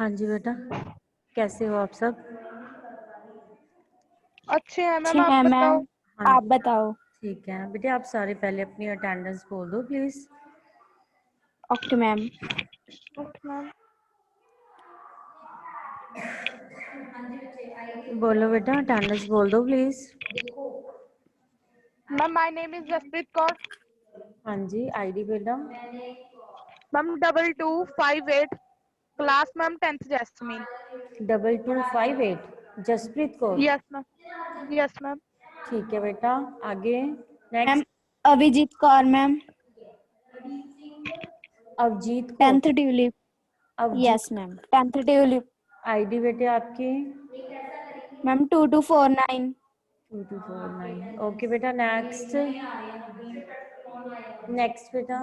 हाँ जी बेटा, कैसे हो आप सब? अच्छे हैं अच्छे मैम, आप हैं बताओ। मैम, हाँ आप जी, बताओ। ठीक है बेटे। आप सारे पहले अपनी अटेंडेंस बोल दो please. Okay ma'am. Okay ma'am. बोलो बेटा, अटेंडेंस बोल दो please. Ma'am my name is Jaspreet Kaur. हाँ जी, आईडी बेटा। Ma'am 2258 class ma'am 10th jasmine. 2258 Jaspreet Kaur. Yes ma'am. Yes ma'am. ठीक है बेटा, आगे ma'am next. Abhijeet Kaur ma'am, Avjeet Kaur. 10th tulip. Avjeet. Yes ma'am, 10th tulip. ID बेटे आपकी। मैम 2249। 2249। ओके बेटा, नेक्स्ट। नेक्स्ट बेटा।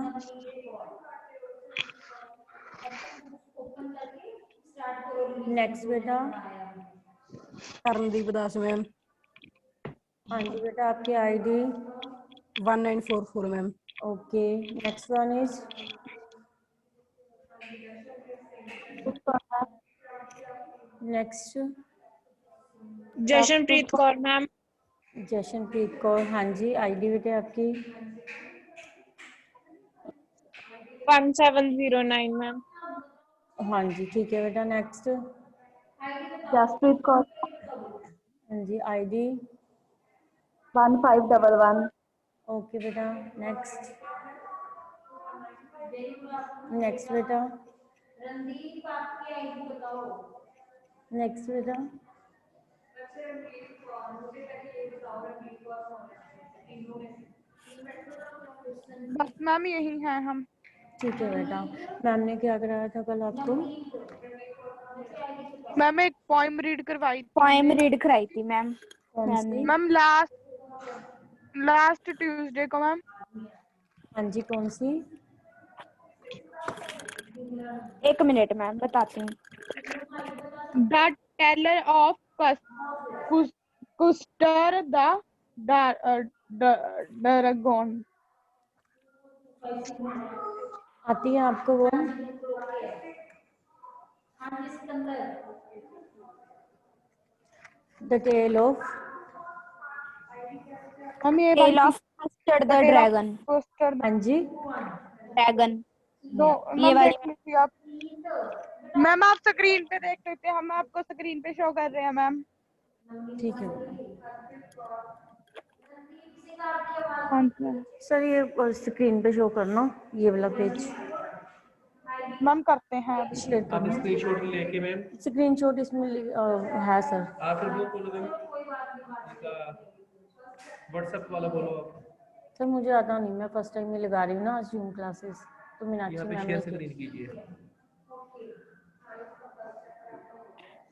नेक्स्ट बेटा। कर्णदीप दास मैम, हाँ जी बेटा, आपकी ID. 1944 ma'am. Okay, next one is. Next. Jashanpreet Kaur ma'am. Jashanpreet Kaur. हाँ जी, आईडी बेटे आपकी। 1709 मैम। हाँ जी, ठीक है बेटा, नेक्स्ट। जसप्रीत कौर। हाँ जी, आईडी। 1511। ओके बेटा, नेक्स्ट। नेक्स्ट बेटा। नेक्स्ट बेटा। बस मैम यही हैं हम। ठीक है बेटा, मैम ने क्या कराया था कल आपको? मैम एक पोइम रीड करवाई थी पोएम मुझे रीड कराई थी मैम। कौन मैम सी? ने मैम लास्ट ट्यूसडे को मैम। हाँ जी, कौन सी? 1 मिनट मैम, बताती हूँ। The tale of Custard the dragon. आती है आपको वो? The tale of. मैम ये वाली टेल थी, of Custard the the tale of dragon. Custard. हाँ जी। ड्रैगन, दो ये मैम वाली। देख लीजिए आप। मैम आप स्क्रीन पे देख लेते हैं, हम आपको स्क्रीन पे शो कर रहे हैं मैम। ठीक है बेटा। हाँ जी मैम। सर ये स्क्रीन पे शो करना, ये वाला पेज मैम करते हैं अभी। शेयर आप करना। स्क्रीनशॉट लेके मैम स्क्रीनशॉट इसमें है सर। आप फिर वो बोलो मैम, इसका व्हाट्सएप वाला बोलो आप। सर मुझे आता नहीं, मैं फर्स्ट टाइम में लगा रही हूँ ना आज जूम क्लासेस, तो मीनाक्षी यहाँ पे मैम शेयर ने स्क्रीन कीजिए।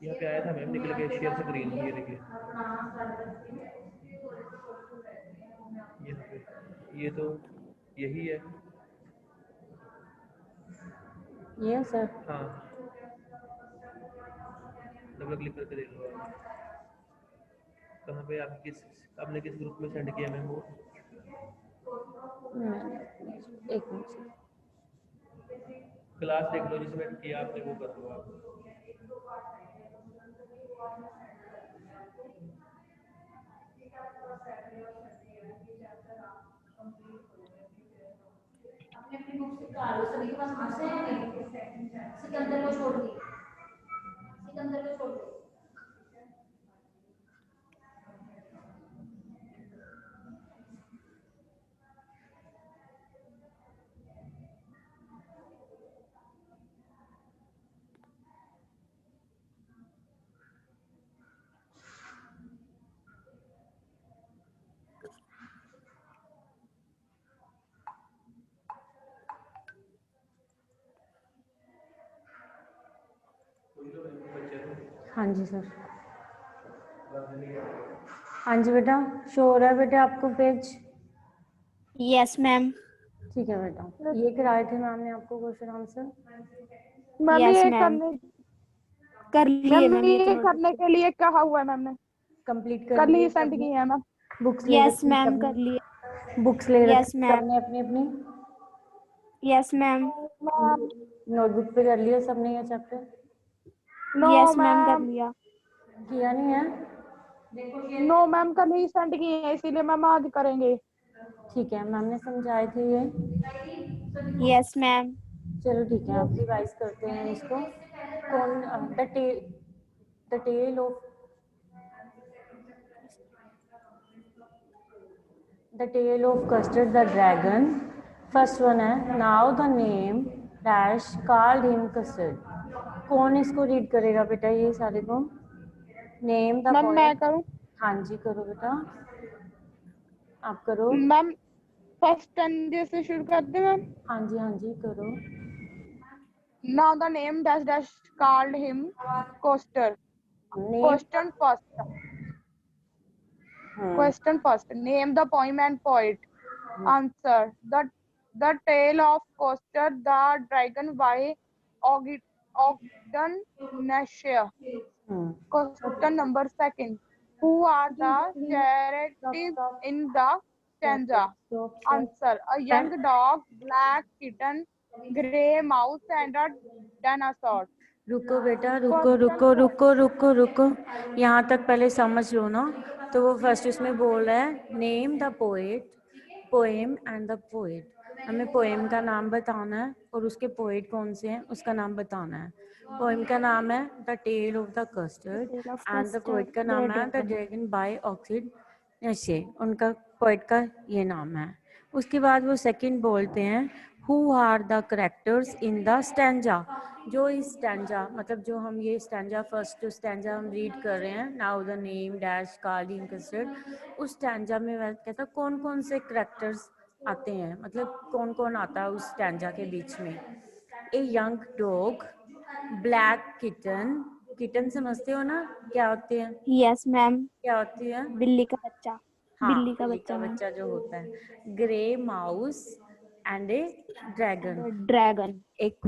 यहाँ पे आया था मैम, निकल के शेयर स्क्रीन, ये देखिए यहाँ पे, ये तो यही है। ये सर। हाँ, डबल क्लिक करके देख लो आप। कहाँ पे आप आपने किस ग्रुप में सेंड किया मैम वो? एक मिनट। क्लास देख लो जिसमें किया आपने, वो कर लो आप। हाँ जी सर। हाँ जी बेटा, शो हो रहा है बेटा आपको पेज? Yes ma'am. ठीक है बेटा, ये कराए थे मैम ने आपको क्वेश्चन आंसर? मैम यस ये मैम, करने कर लिए मैम, ये तो ये नोट। करने के लिए कहा हुआ है मैम ने। कंप्लीट कर कल ही लिए सेंड सबने? की है मैम। बुक्स ले यस रखी मैम, कर सबने? लिए। बुक्स ले यस रखी मैम। सबने अपनी अपनी? Yes ma'am. नोटबुक पे कर लिया सबने ये चैप्टर? नो यस मैम कर मैम, लिया। किया नहीं है? नो मैम कल ही सेंड किए हैं, इसीलिए मैम आज करेंगे। ठीक है, मैम ने समझाए थे ये। Yes ma'am. चलो ठीक है, अब रिवाइज करते हैं इसको। कौन the tale of custard the dragon. First one है now the name dash called him Custard. कौन इसको रीड करेगा बेटा ये सारे को? नेम द मैम मैं पोएट। करूँ? हाँ जी करो बेटा, आप करो। मैम फर्स्ट स्टैंडर्ड से शुरू करते हैं मैम। हाँ जी करो। Now the name dash dash called him Coaster. Name Question first. Question first. Name the poem and poet. Answer. The Tale of Coaster the Dragon by Ogden Nash. Question number second. Who are the characters in the stanza? Answer. A young dog, black kitten, grey mouse, and a dinosaur. रुको बेटा, रुको। यहाँ तक पहले समझ लो ना। तो वो फर्स्ट उसमें बोल रहा है name the poet, poem and the poet. हमें पोएम का नाम बताना है और उसके पोएट कौन से हैं उसका नाम बताना है। पोएम का नाम है the tale of the Custard and the poet का नाम है द ड्रैगन बाय ऑक्सिड नशे। उनका पोएट का ये नाम है। उसके बाद वो सेकंड बोलते हैं who are the characters in the stanza. जो इस स्टैंजा मतलब जो हम ये स्टैंजा फर्स्ट जो स्टैंजा हम रीड कर रहे हैं now the name dash called him Custard, उस स्टैंजा में मैं कहता कौन कौन से करेक्टर्स आते हैं, मतलब कौन कौन आता है उस स्टैंजा के बीच में। A young dog, black kitten, kitten समझते हो ना क्या होते हैं? Yes ma'am. क्या होती है? बिल्ली का बच्चा। हाँ, बिल्ली का बिल्ली का बच्चा मैम। बच्चा जो होता है। Grey mouse and A dragon. Dragon. एक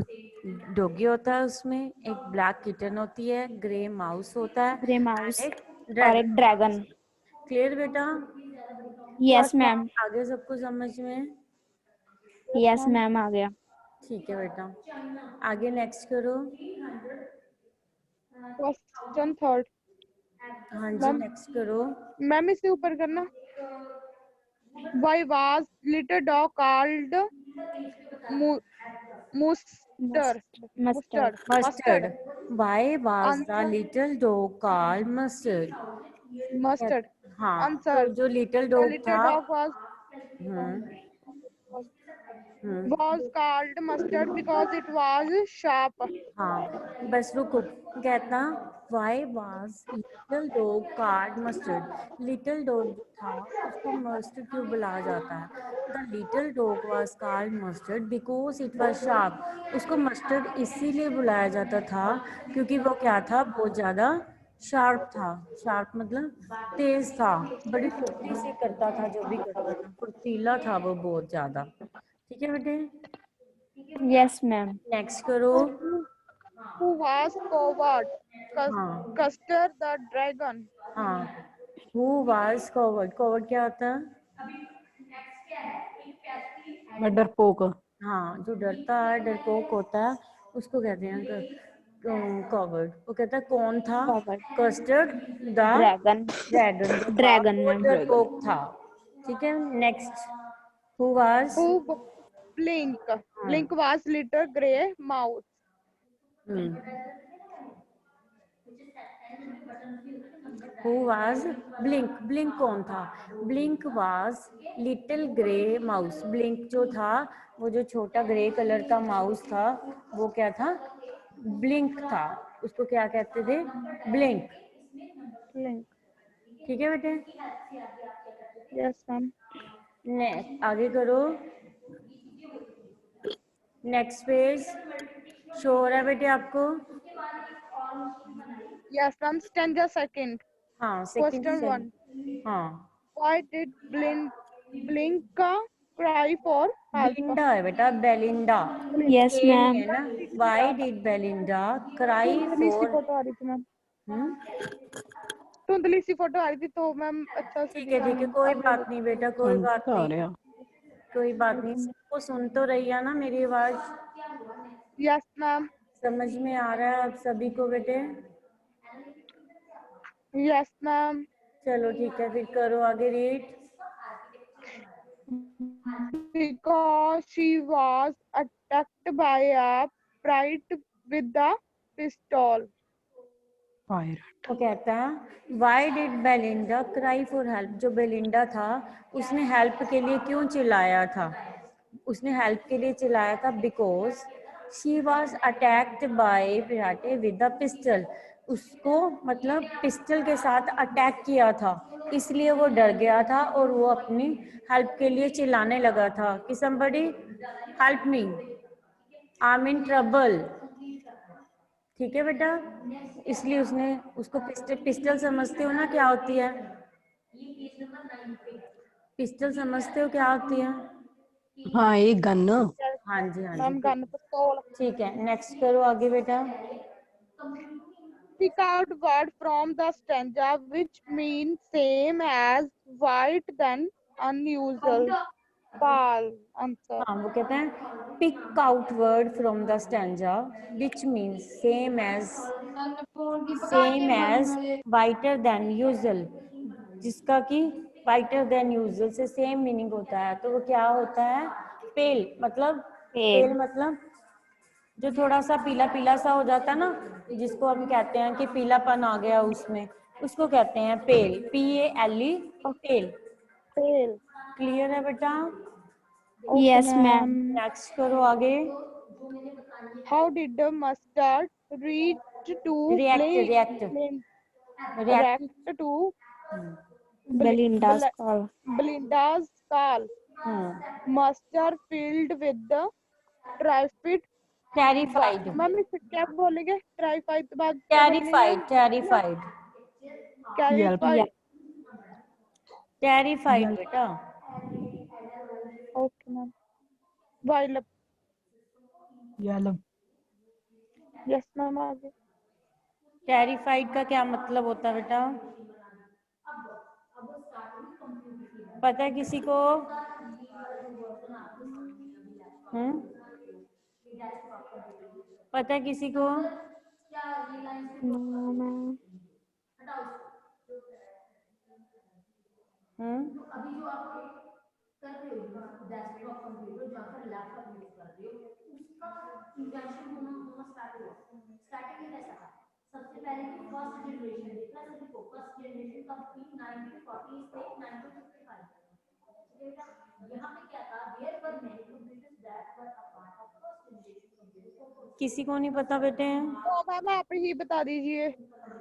डॉगी होता है उसमें, एक ब्लैक किटन होती है, ग्रे माउस होता है ग्रे माउस and एक और एक ड्रैगन। क्लियर बेटा? Yes ma'am. आगे सबको समझ में? यस मैम आ गया। ठीक है बेटा, आगे नेक्स्ट करो। Question third. हाँ जी मैम नेक्स्ट करो। मैम इसे ऊपर करना। Why was little dog called Mustard? Mustard. Mustard. Why was the Answer. little dog called mustard? Mustard. हाँ, तो Answer. जो लिटिल The डॉग little था dog was called mustard because it was sharp. हाँ बस रुको, कहता why was little dog card mustard. Little dog जो था उसको मस्टर्ड क्यों बुलाया जाता है? The little dog was card mustard because it was sharp. उसको मस्टर्ड इसीलिए बुलाया जाता था क्योंकि वो क्या था, बहुत ज़्यादा शार्प था। शार्प मतलब तेज था, बड़ी फुर्ती से करता था, जो भी करता था फुर्तीला था वो बहुत ज़्यादा। ठीक है बेटे, यस मैम। नेक्स्ट करो। Who was coward? हाँ Custer the dragon. हाँ, हु वाज कवर्ड। कवर्ड क्या होता है? मैं डरपोक। हाँ, जो डरता है डरपोक होता है उसको कहते हैं कवर्ड। वो कहता है कौन था? Coward. Custard the dragon. Dragon जो था ड्रैगन वो मैम। डरपोक था। ठीक है, next who was Who Blink. Blink was little grey mouse. Who was blink. Blink कौन था? Blink was little grey mouse. Blink जो था वो जो छोटा ग्रे कलर का माउस था वो क्या था? ब्लिंक था। उसको क्या कहते थे? ब्लिंक। Blink. ठीक है बेटे, Yes ma'am. आगे करो। नेक्स्ट पेज शो हो रहा है बेटे आपको? Yes ma'am. Stanza second. हाँ Question सेकंड। one. हाँ, Why did Blink cry for help? Belinda है बेटा, बेलिंडा। यस ये मैम। नहीं है ना, वाई डिड बेलिंडा क्राई धुंधली सी फॉर। फोटो आ रही थी मैम। धुंधली सी फोटो आ रही थी तो मैम अच्छा से ठीक है कोई बात नहीं बेटा, कोई बात नहीं, कोई बात नहीं। सबको सुन तो रही है ना मेरी आवाज? Yes ma'am. समझ में आ रहा है आप सभी को बेटे? Yes, ma'am. चलो ठीक है, फिर करो आगे read. Because she was attacked by a pirate with a pistol. Fire. वो कहता है why did Belinda cry for help. जो बेलिंडा था उसने हेल्प के लिए क्यों चिल्लाया था? उसने हेल्प के लिए चिल्लाया था because she was attacked by pirate with a pistol. उसको मतलब पिस्टल के साथ अटैक किया था, इसलिए वो डर गया था और वो अपनी हेल्प के लिए चिल्लाने लगा था कि somebody help me, I am in trouble. ठीक है बेटा, इसलिए उसने उसको पिस्टल समझते हो ना क्या होती है? पिस्टल समझते हो क्या होती है? हाँ एक गन। हाँ जी हाँ Ma'am, जी, gun pistol. ठीक है। नेक्स्ट करो आगे बेटा। Pick out word from the stanza which means same as white than unusual. Pal. Answer. हाँ, वो कहते हैं pick out word from the stanza which means same as whiter than usual, जिसका कि वाइटर देन यूजुअल से same meaning होता है। तो वो क्या होता है? पेल मतलब, पेल मतलब जो थोड़ा सा पीला पीला सा हो जाता है ना, जिसको हम कहते हैं कि पीलापन आ गया उसमें, उसको कहते हैं पेल, PALE, पेल। Pale. क्लियर है बेटा? Okay, Yes, ma'am. ma'am. Next करो आगे। How did the mustard reach to react react react react. to Belinda's call. Belinda's call? Mustard filled with the terrified. Terrified ma'am इसे क्या बोलेंगे? terrified के बाद क्या बोलेंगे? Terrified terrified Yelp. Terrified. Terrified बेटा। Okay, ma'am. While Yelp. yes, ma'am. आगे. Terrified का क्या मतलब होता है बेटा? पता है किसी को? पता है किसी को? No, ma'am. किसी को नहीं पता बेटे? तो मैम आप ही बता दीजिए.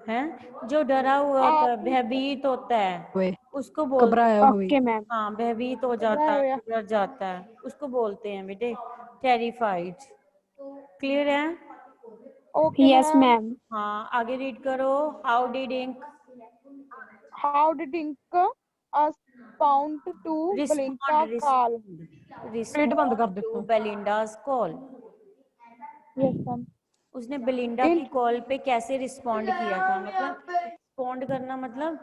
हैं जो डरा हुआ होता है, भयभीत होता है, हुए उसको बोल, घबराया हुए। Okay, ma'am. हाँ भयभीत हो जाता है, डर जाता है, उसको बोलते हैं बेटे टेरिफाइड। क्लियर है? Okay, Yes, ma'am. ma'am. हाँ आगे रीड करो। How did Ink How did Ink respond to Belinda call? पेट बंद कर रिस्पॉन्ड दे टू तू। Belinda's call. Yes, ma'am. उसने बेलिंडा की Ink कॉल पे कैसे रिस्पॉन्ड किया था? मतलब रिस्पॉन्ड करना मतलब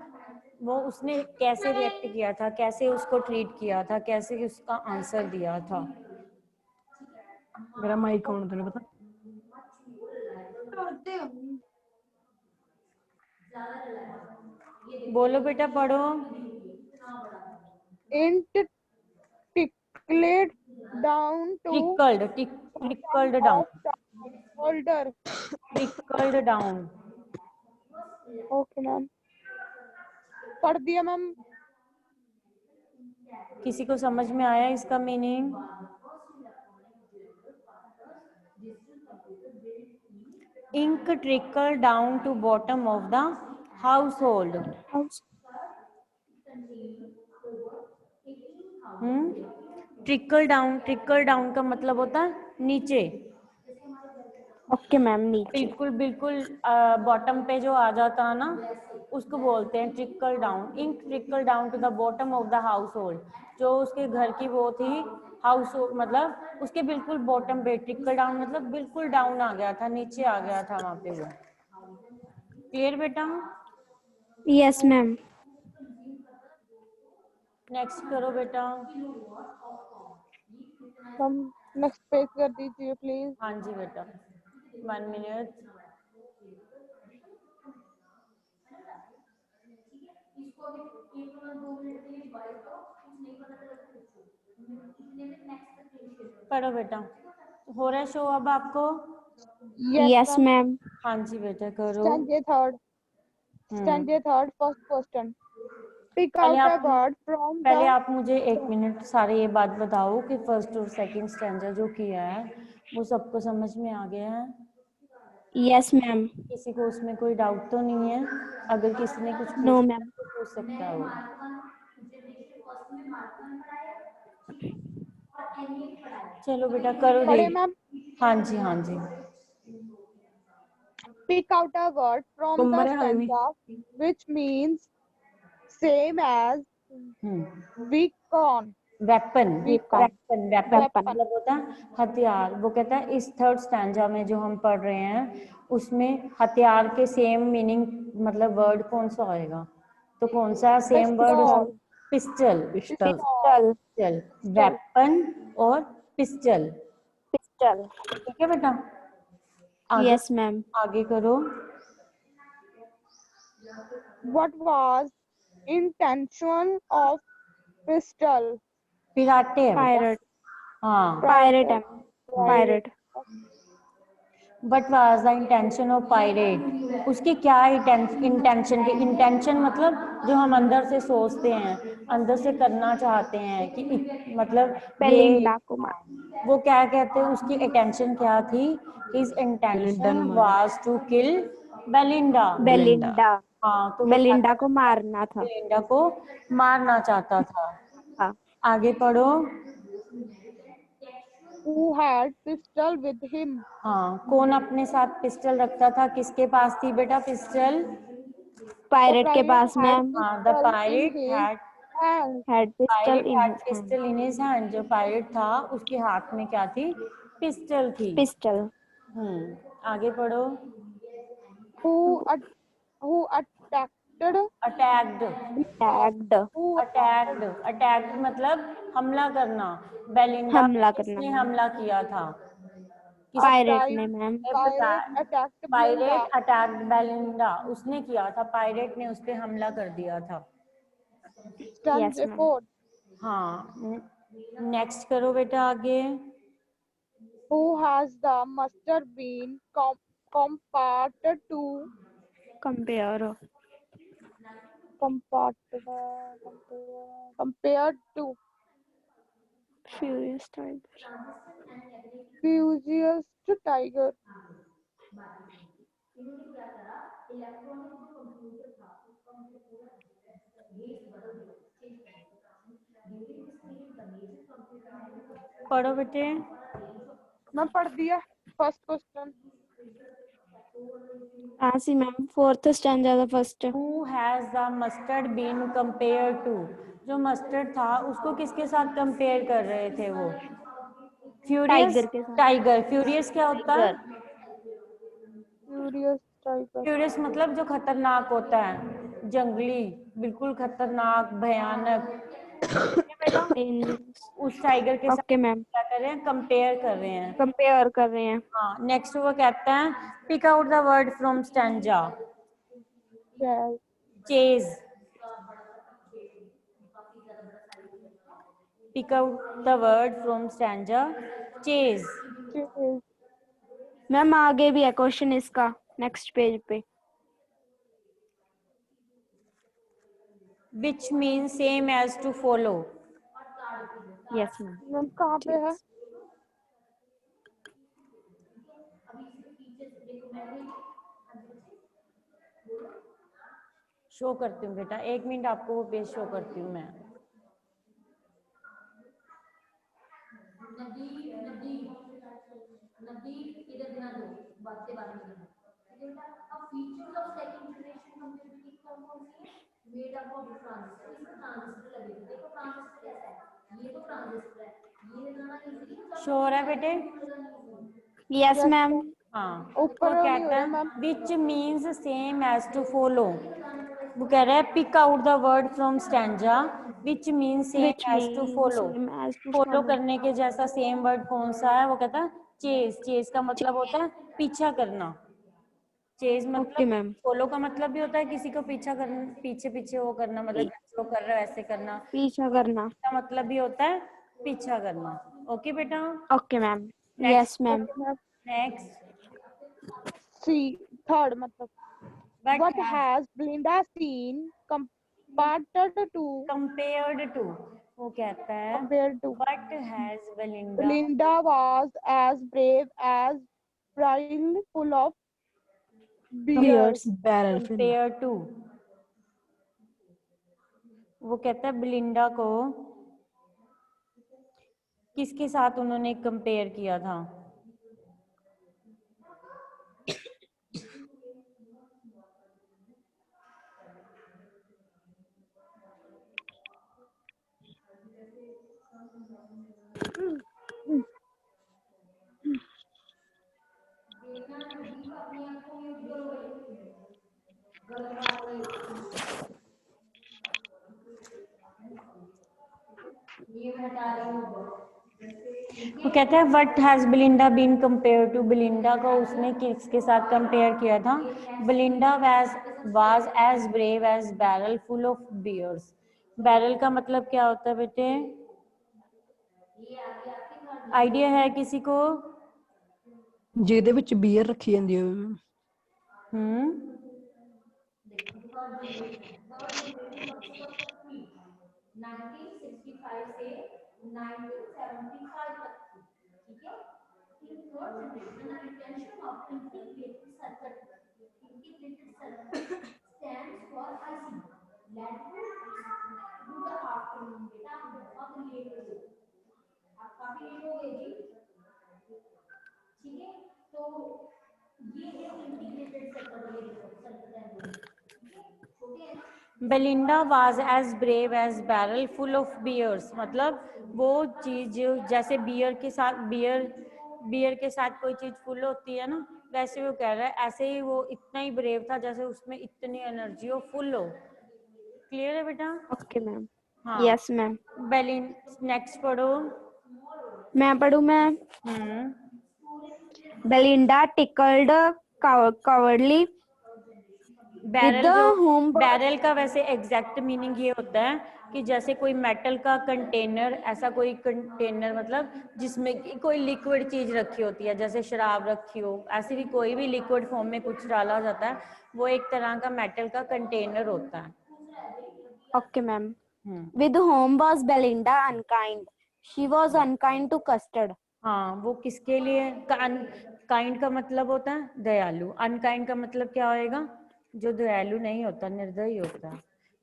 वो उसने कैसे रिएक्ट किया था, कैसे उसको ट्रीट किया था, कैसे उसका आंसर दिया था। मेरा माइक ऑन तेने पता। बोलो बेटा, पढ़ो। int tickled down to trickled down, of the holder. Trickled down. Okay, ma'am. पढ़ दिया मैम. किसी को समझ में आया इसका meaning? Ink trickle down to bottom of the household. House. Trickle down का मतलब होता है नीचे, Okay, ma'am. नीचे. बिल्कुल बिल्कुल बॉटम पे जो आ जाता है ना, उसको बोलते हैं trickle down. Ink trickle down to the bottom of the household, जो उसके घर की वो थी हाउस मतलब उसके बिल्कुल बॉटम पे, ट्रिकल डाउन मतलब बिल्कुल डाउन आ गया था, नीचे आ गया था वहां पे वो। क्लियर बेटा? Yes, ma'am. नेक्स्ट करो बेटा। मैम नेक्स्ट पेज कर दीजिए प्लीज. हाँ जी बेटा। 1 minute. पढ़ो बेटा, हो रहा है शो अब आपको? Yes, ma'am. हाँ जी बेटा करो। Stanza third. हम्म, Stanza third. First question. Pick पहले out a आप word from पहले the. आप मुझे 1 मिनट सारे ये बात बताओ कि फर्स्ट और सेकंड स्टैंजा जो किया है वो सबको समझ में आ गया है? Yes, ma'am. किसी को उसमें कोई डाउट तो नहीं है? अगर किसी ने कुछ No, पूछना है ma'am. तो पूछ सकता है वो। चलो बेटा करो पढ़े रीड। मैम? हाँ जी हाँ जी। Pick out a word from the कुम्भरे हाई भी। stanza which means same as weapon. Weapon, Weapon. Weapon weapon Weapon. मतलब होता है हथियार। वो कहता है इस थर्ड स्टैंजा में जो हम पढ़ रहे हैं उसमें हथियार के सेम मीनिंग मतलब वर्ड कौन सा होएगा? तो कौन सा same word? Pistol. Pistol, pistol. Pistol. Pistol, weapon और पिस्टल। Pistol. ठीक है बेटा, आगे Yes, ma'am. आगे करो। What was intention of pistol? पिराटे है बेटा। Pirate. हाँ, Pirate. ma'am. Pirate. But was the intention of pirate? उसकी क्या इंटेंशन? की इंटेंशन मतलब जो हम अंदर से सोचते हैं, अंदर से करना चाहते हैं कि मतलब ये Belinda Kumar. वो क्या कहते हैं, उसकी इंटेंशन क्या थी? His intention was to kill Belinda. Belinda. हाँ, तो वो क्या Belinda को करना था? मारना था। बेलिंडा को मारना चाहता था। हाँ। आगे पढ़ो। Who had pistol with him? हाँ, कौन अपने साथ पिस्टल रखता था? किसके पास थी बेटा पिस्टल? The Pirate के pirate पास had मैम। हाँ, the pistol in pirate his had hand. Had pistol pirate in had his hand. Pistol in his hand. जो पायरेट था उसके हाथ में क्या थी? पिस्टल थी। Pistol. आगे पढ़ो। Who at- who attacked? Attacked, Tagged. Who attacked, attacked मतलब हमला करना। बेलिंडा पे हमला करना। किसने हमला किया था? किस Pirate ने ma'am. pirate attacked Belinda? Pirate attacked Belinda, उसने किया था, पायरेट ने उस पे हमला कर दिया था। Yes, Stanza ma'am. four. हाँ, नेक्स्ट करो बेटा आगे। Who has the mustard been compared to? Compare. Compared compared to Furious Tiger. Furious Tiger. पढ़ो बेटे। मैं पढ़ दिया फर्स्ट क्वेश्चन। हाँ C ma'am. Fourth stanza the first. Who has the mustard been compared to? जो मस्टर्ड था उसको किसके साथ कंपेयर कर रहे थे वो? फ्यूरियस, टाइगर के साथ। टाइगर। फ्यूरियस क्या होता है? Furious Tiger. फ्यूरियस मतलब जो खतरनाक होता है, जंगली, बिल्कुल खतरनाक, भयानक। बेटा Dangerous. उस टाइगर के साथ ओके मैम। क्या कर रहे हैं? कंपेयर कर रहे हैं। कंपेयर कर रहे हैं। हाँ, नेक्स्ट वो कहता है pick out the word from stanza. Yes. Chase, pick out the word from stanza chase, Chase. Ma'am आगे भी है क्वेश्चन इसका नेक्स्ट पेज पे। which means same as to follow। Yes ma'am. Ma'am कहाँ पे है? शो करती हूँ बेटा, 1 मिनट आपको वो पेज शो करती हूँ मैं। शो हो रहा है बेटे? Yes Yes, ma'am. ma'am. हाँ, ऊपर वो नहीं हो कहता रहा है ma'am. Which means same as to follow. वो कह रहा है pick out the word from stanza which means which same as to mean follow. Same as to follow follow. करने के जैसा सेम वर्ड कौन सा है? वो कहता है चेज, चेज का मतलब होता है पीछा करना। चेज ओके मतलब मैम। फॉलो का मतलब भी होता है किसी को पीछा करना, पीछे पीछे वो करना, मतलब जैसे वो कर रहा है वैसे करना। पीछा करना। का मतलब भी होता है पीछा करना। ओके बेटा, okay ma'am. Next yes ma'am. Next. C third मतलब but what has Belinda seen compared compared to, वो कहता है to but has Belinda Belinda was as brave as Brill full of beers. Beers. Barrel फिन। Compare to, वो कहता है Belinda को किसके साथ उन्होंने कंपेयर किया था। वो कहता है what has Belinda been compare to, Belinda को उसने किसके साथ कंपेयर किया था। Belinda was as brave as barrel full of beers. Barrel का मतलब क्या होता है बेटे, आइडिया है किसी को। ਜਿਹਦੇ ਵਿੱਚ ਬੀਅਰ ਰੱਖੀ ਜਾਂਦੀ ਹੋਵੇ। Belinda was as brave as barrel full of beers, मतलब वो चीज जैसे बियर के साथ बियर के साथ कोई चीज फुल होती है ना, वैसे वो कह रहा है ऐसे ही वो इतना ही ब्रेव था जैसे उसमें इतनी एनर्जी हो, फुल हो। क्लियर है बेटा। Okay ma'am. हाँ यस मैम। बेलिन नेक्स्ट पढ़ो। मैं पढ़ूँ ma'am. Belinda tickled cowardly with barrel the जो whom बैरल का वैसे एग्जैक्ट मीनिंग ये होता है कि जैसे कोई मेटल का कंटेनर, ऐसा कोई कंटेनर मतलब जिसमें कि कोई लिक्विड चीज रखी होती है, जैसे शराब रखी हो, ऐसे भी कोई भी लिक्विड फॉर्म में कुछ डाला जाता है, वो एक तरह का मेटल का कंटेनर होता है। Okay ma'am. with whom was Belinda unkind? She was unkind to Custard. हाँ, वो किसके लिए, काइंड का मतलब होता है दयालु, अनकाइंड का मतलब क्या होएगा, जो दयालु नहीं होता, निर्दयी होता है।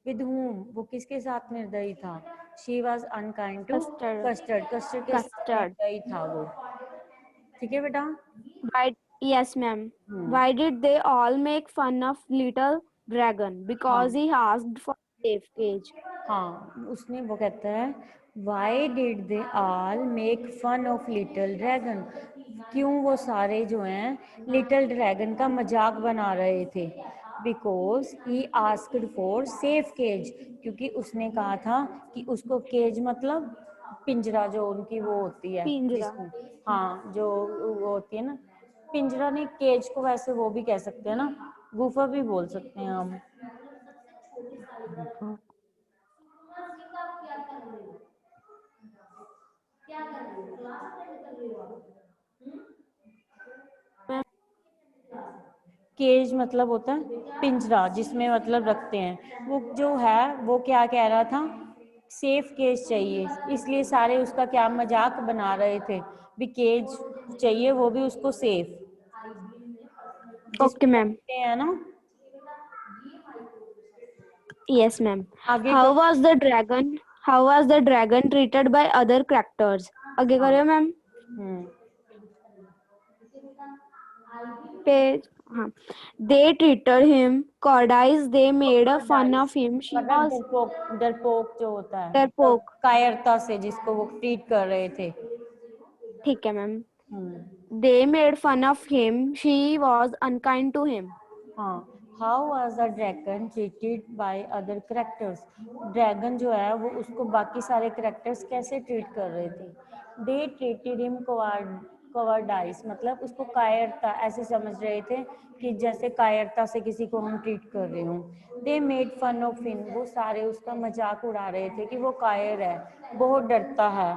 विद हूम, वो किसके साथ निर्दयी था। She was unkind to Custard. Custard, Custard के साथ Custard. निर्दयी था वो। ठीक है बेटा। Why? Yes ma'am. Why did they all make fun of little dragon? Because he asked for safe cage. हाँ, उसने वो कहता है why did they all make fun of little dragon, क्यों वो सारे जो हैं लिटिल ड्रैगन का मजाक बना रहे थे। Because he asked for safe cage, क्योंकि उसने कहा था कि उसको केज मतलब पिंजरा, जो उनकी वो होती है पिंजरा। जिसमें, हाँ जो वो होती है ना, पिंजरा नहीं, केज को वैसे वो भी कह सकते हैं ना, गुफा भी बोल सकते हैं हम। केज मतलब होता है पिंजरा, जिसमें मतलब रखते हैं। वो जो है वो क्या कह रहा था, सेफ केज चाहिए, इसलिए सारे उसका क्या मजाक बना रहे थे भी केज चाहिए, वो भी उसको सेफ, Okay जिसमें ma'am. रखते हैं ना। Yes ma'am. आगे How का was the dragon? How was the dragon treated by other characters? आगे करियो मैम। Page. हाँ. They treated him cordice. They made a fun of him. She मतलब was डरपोक, डरपोक जो होता है, डरपोक। कायरता से जिसको वो ट्रीट कर रहे थे। ठीक है ma'am. They made fun of him. She was unkind to him. हाँ, how was the dragon treated by other characters, dragon जो है वो उसको बाकी सारे करेक्टर्स कैसे ट्रीट कर रहे थे। दे ट्रीटेड हिम कवार्डाइस मतलब उसको कायरता ऐसे समझ रहे थे कि जैसे कायरता से किसी को हम ट्रीट कर रहे हों। They made fun of him, वो सारे उसका मजाक उड़ा रहे थे कि वो कायर है, बहुत डरता है।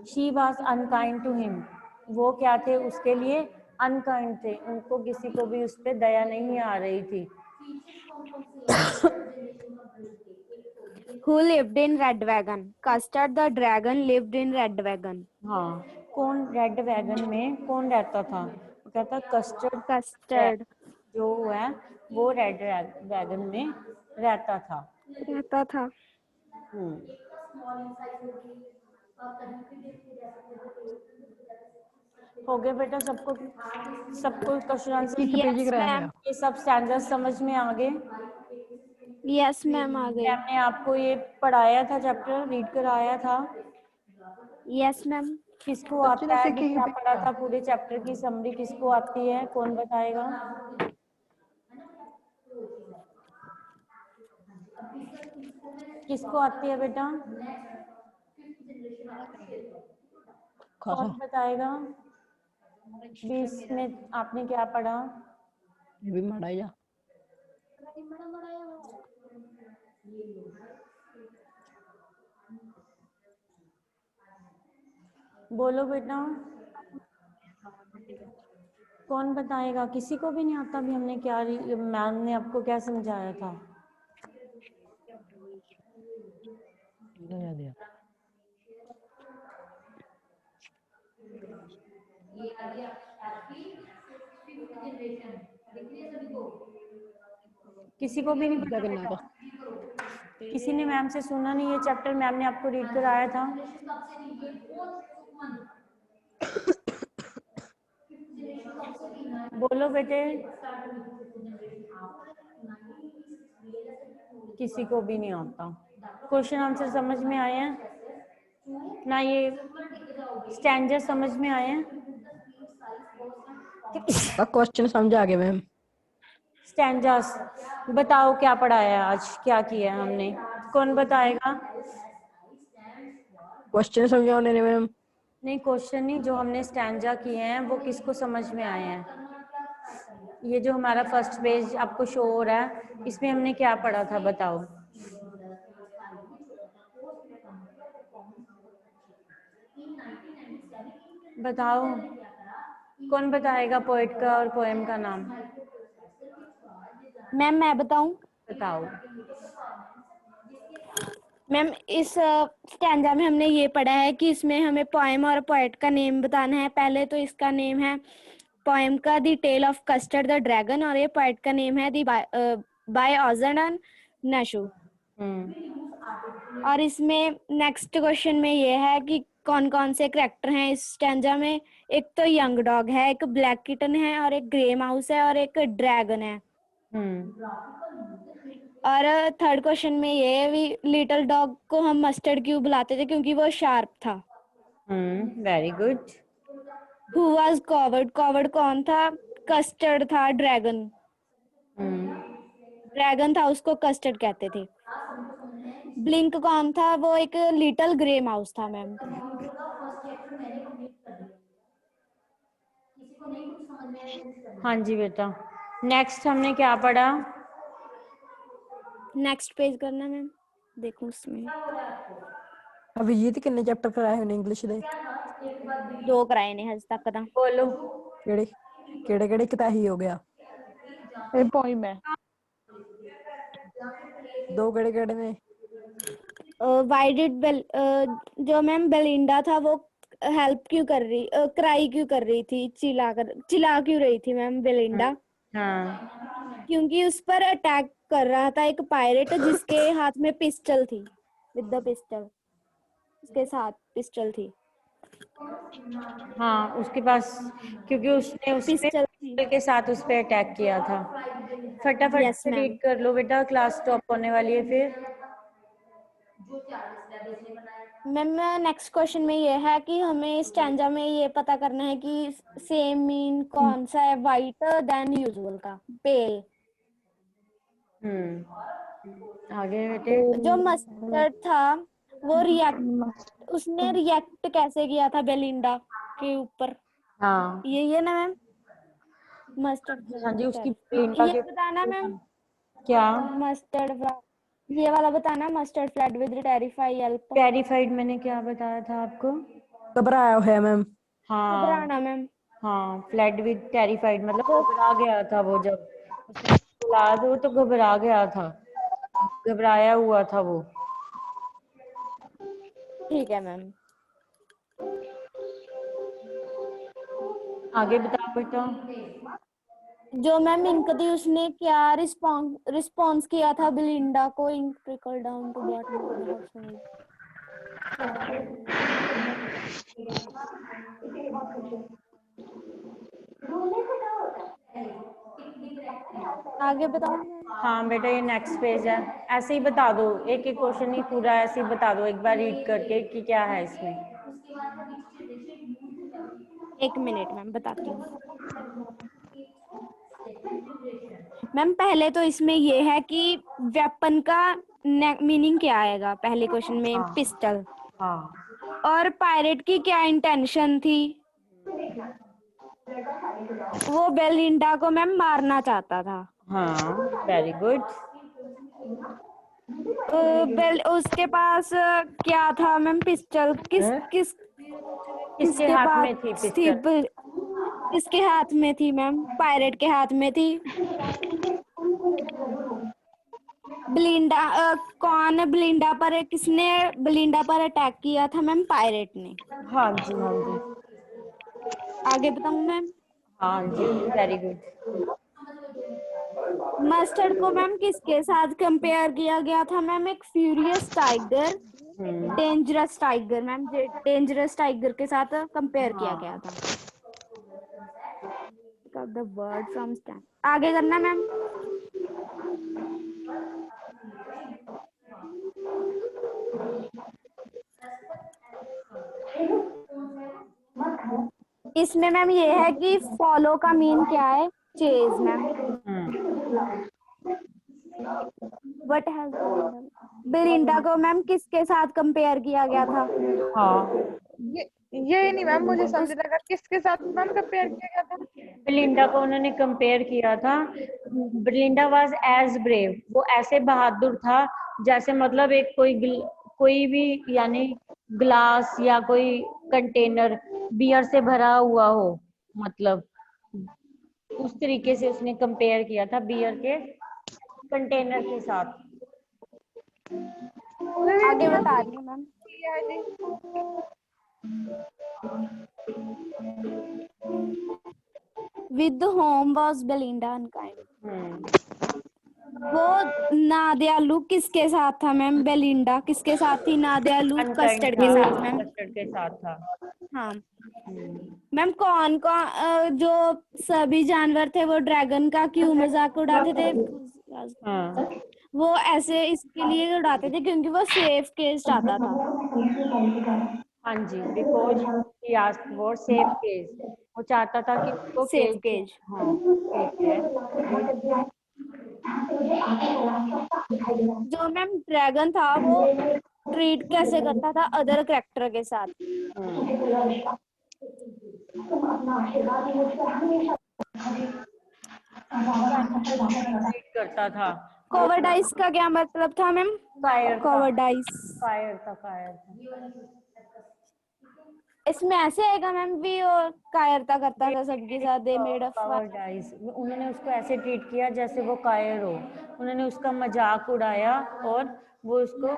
She was unkind to him, वो क्या थे उसके लिए, अनकाइंड थे, उनको किसी को भी उस पर दया नहीं आ रही थी। Who lived in Red Wagon? Custard the dragon lived in Red Wagon. हाँ, कौन रेड वैगन में कौन रहता था? वो कहता कस्टर्ड Custard जो है वो रेड वैगन में रहता था। रहता था। हो गया बेटा सबको, सबको क्वेश्चन आंसर? एक पेज Yes, कराया ma'am. गया। ये सब स्टैंडर्ड समझ में आ गए? Yes, ma'am. आ गई। मैम ने आपको ये पढ़ाया था, चैप्टर रीड कराया था? Yes, ma'am. किसको बच्चे आता ने है? सीखे क्या पढ़ा था? पूरे चैप्टर की समरी किसको आती है? कौन बताएगा? किसको आती है बेटा? खासा कौन बताएगा? 20 में आपने क्या पढ़ा? ये भी माड़ा जा। बोलो बेटा, कौन बताएगा? किसी को भी नहीं आता भी हमने क्या, मैम ने आपको क्या समझाया था? याद है। किसी को भी नहीं क्या पता करना बेटा? था? किसी ने मैम से सुना नहीं? ये चैप्टर मैम ने आपको रीड कराया था? बोलो बेटे, किसी को भी नहीं आता। क्वेश्चन आंसर समझ में आए हैं ना? ये स्टैंडर्ड समझ में आए हैं? क्वेश्चन समझ आ गया मैम। स्टैंडर्स बताओ क्या पढ़ाया है आज, क्या किया है हमने? कौन बताएगा? क्वेश्चन समझाने ने मैम। नहीं, क्वेश्चन नहीं, जो हमने स्टैंडा किए हैं वो किसको समझ में आए हैं? ये जो हमारा फर्स्ट पेज आपको शो हो रहा है, इसमें हमने क्या पढ़ा था बताओ? बताओ, कौन बताएगा पोएट का और पोएम का नाम? मैम मैं बताऊं? बताओ। मैम इस स्टैंजा में हमने ये पढ़ा है कि इसमें हमें पोएम और पोएट का नेम बताना है। पहले तो इसका नेम है पोएम का the tale of Custard the dragon, और ये पोएट का नेम है द बाय ऑजर्डन नशु। और इसमें नेक्स्ट क्वेश्चन में ये है कि कौन कौन से करेक्टर हैं इस स्टैंजा में। एक तो यंग डॉग है, एक ब्लैक किटन है, और एक ग्रे माउस है, और एक ड्रैगन है। और थर्ड क्वेश्चन में ये है भी लिटिल डॉग को हम मस्टर्ड क्यों बुलाते थे, क्योंकि वो शार्प था। Very good. Who was coward, coward कौन था? कस्टर्ड था, ड्रैगन। ड्रैगन था, उसको कस्टर्ड कहते थे। ब्लिंक कौन था? वो एक लिटिल ग्रे माउस था मैम। हाँ जी बेटा, नेक्स्ट हमने क्या पढ़ा? नेक्स्ट पेज करना मैम, देखो उसमें अभिजीत कितने चैप्टर कराए हैं इंग्लिश ਦੇ? 2 कराए ने हज तक दा। बोलो। ਕਿਹੜੇ ਕਿਹੜੇ ਕਿਹੜੇ ਕਿਤਾ ਹੀ ਹੋ ਗਿਆ? ये पोइम है। ਦੋ ਕਿਹੜੇ ਕਿਹੜੇ ਨੇ? व्हाई डिड जो मैम बेलिंडा था वो हेल्प क्यों कर रही, क्राई क्यों कर रही थी, चिल्ला क्यों रही थी मैम बेलिंडा? हाँ, क्योंकि उस पर अटैक कर रहा था एक पायरेट जिसके हाथ में पिस्टल थी, विद द पिस्टल, उसके साथ पिस्टल थी। हाँ उसके पास, क्योंकि उसने उस पिस्टल थी। पे के साथ उस पे अटैक किया था। फटाफट Yes, से ma'am. रीड कर लो बेटा, क्लास स्टॉप होने वाली है फिर। मैम नेक्स्ट क्वेश्चन में ये है कि हमें स्टैंजा में ये पता करना है कि सेम मीन कौन सा है, वाइट देन यूजुअल का पेल। आगे बेटे। जो मस्टर्ड था वो उसने रिएक्ट कैसे किया था बेलिंडा? के ऊपर हाँ ये ना मैम मस्टर्ड हाँ जी, उसकी बेलिंडा ये के बताना मैम क्या मस्टर्ड ये वाला बताना mustard flat with terrify help terrified मैंने क्या बताया था आपको? घबराया हुआ मैम। हाँ घबराना मैम हाँ, फ्लड विद टेरिफाइड मतलब घबरा गया था वो, जब उसने बुलाया तो वो तो घबरा गया था, घबराया हुआ था वो। ठीक है मैम। आगे बताओ बेटा। जो मैम इंक थी उसने क्या रिस्पॉन्स किया था बिलिंडा को Ink trickle down to bottom of the house. आगे बताओ मैम। हाँ बेटा, ये नेक्स्ट पेज है, ऐसे ही बता दो, एक एक क्वेश्चन ही पूरा ऐसे ही बता दो एक बार रीड करके कि क्या है इसमें। एक मिनट मैम बताती हूँ। मैम पहले तो इसमें ये है कि वेपन का मीनिंग क्या आएगा पहले क्वेश्चन में, हाँ पिस्टल। हाँ और पायरेट की क्या इंटेंशन थी, वो बेलिंडा को मैम मारना चाहता था। हाँ, वेरी गुड। उसके पास क्या था मैम, पिस्टल किस किस किसके किसके हाथ पास में थी थी पिस्टल? किसके हाथ में थी मैम, पायरेट के हाथ में थी। ब्लिंडा कौन ब्लिंडा पर, किसने ब्लिंडा पर अटैक किया था मैम, पायरेट ने। हाँ जी हाँ जी आगे बताऊं मैम। हाँ जी, वेरी गुड। मस्टर्ड को मैम किसके साथ कंपेयर किया गया था मैम, एक furious tiger, dangerous tiger ma'am, dangerous tiger के साथ कंपेयर किया गया था। The word from stand. आगे करना मैम। इसमें मैम ये है कि फॉलो का मीन क्या है, chase ma'am. What has Belinda को मैम किसके साथ कंपेयर किया गया था। हाँ, ये नहीं मैम, मुझे समझ लगा किसके साथ मैम कंपेयर किया गया था। बिलिंडा को उन्होंने कंपेयर किया था, बिलिंडा वाज एज ब्रेव, वो ऐसे बहादुर था जैसे मतलब एक कोई भी यानी ग्लास या कोई कंटेनर बियर से भरा हुआ हो, मतलब उस तरीके से उसने कंपेयर किया था बियर के कंटेनर के साथ। आगे बता रही हूँ मैम। ये है जी। With whom was Belinda unkind. वो नादयालु किसके साथ था मैम, बेलिंडा किसके साथ थी, नादयालु अनकाइंड कस्टर्ड था, के साथ मैम। कस्टर्ड के साथ था। हाँ मैम कौन कौन जो सभी जानवर थे वो ड्रैगन का क्यों मजाक उड़ाते थे, हाँ वो ऐसे इसके लिए उड़ाते थे क्योंकि वो सेफ केस चाहता था। हाँ जी, because he asked for safe cage, वो चाहता था कि उसको सेफ केज। केज। हाँ ठीक है, गुड। जो मैम ड्रैगन था वो ट्रीट कैसे करता था अदर कैरेक्टर के साथ, ट्रीट करता था। कोवर्डाइस का क्या मतलब था मैम, कायर था, कोवर्डाइस। कायर था, कायर था। इसमें ऐसे आएगा मैम भी, और कायरता करता था सबके साथ, दे मेड अ कावर्डाइज, उन्होंने उसको ऐसे ट्रीट किया जैसे वो कायर हो, उन्होंने उसका मजाक उड़ाया और वो उसको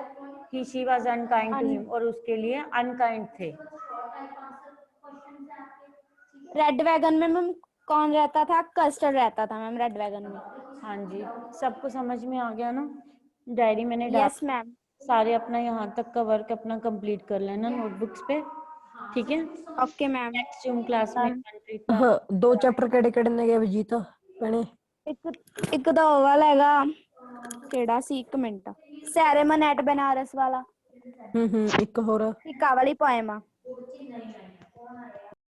ही she was unkind to him, और उसके लिए अनकाइंड थे। रेड वैगन में मैम कौन रहता था, कस्टर्ड रहता था मैम रेड वैगन में। हाँ जी, सबको समझ में आ गया ना? डायरी मैंने डाल, यस मैम। सारे अपना यहाँ तक का वर्क अपना कंप्लीट कर लेना नोटबुक्स पे, ठीक है? Okay ma'am. Next zoom class में कंप्लीट कर। हाँ 2 चैप्टर ਕਿਹੜੇ ਨੇ ਗਏ ਵਜੀਤ ਭੈਣੇ। ਇੱਕ ਤਾਂ ਉਹ ਵਾਲਾ ਹੈਗਾ, ਕਿਹੜਾ ਸੀ, ਇੱਕ ਮਿੰਟ, ਸੈਰੇਮਨ ਐਟ ਬਨਾਰਸ ਵਾਲਾ। ਇੱਕ ਹੋਰ ਇੱਕ ਆ ਵਾਲੀ ਪੋਇਮ ਆ।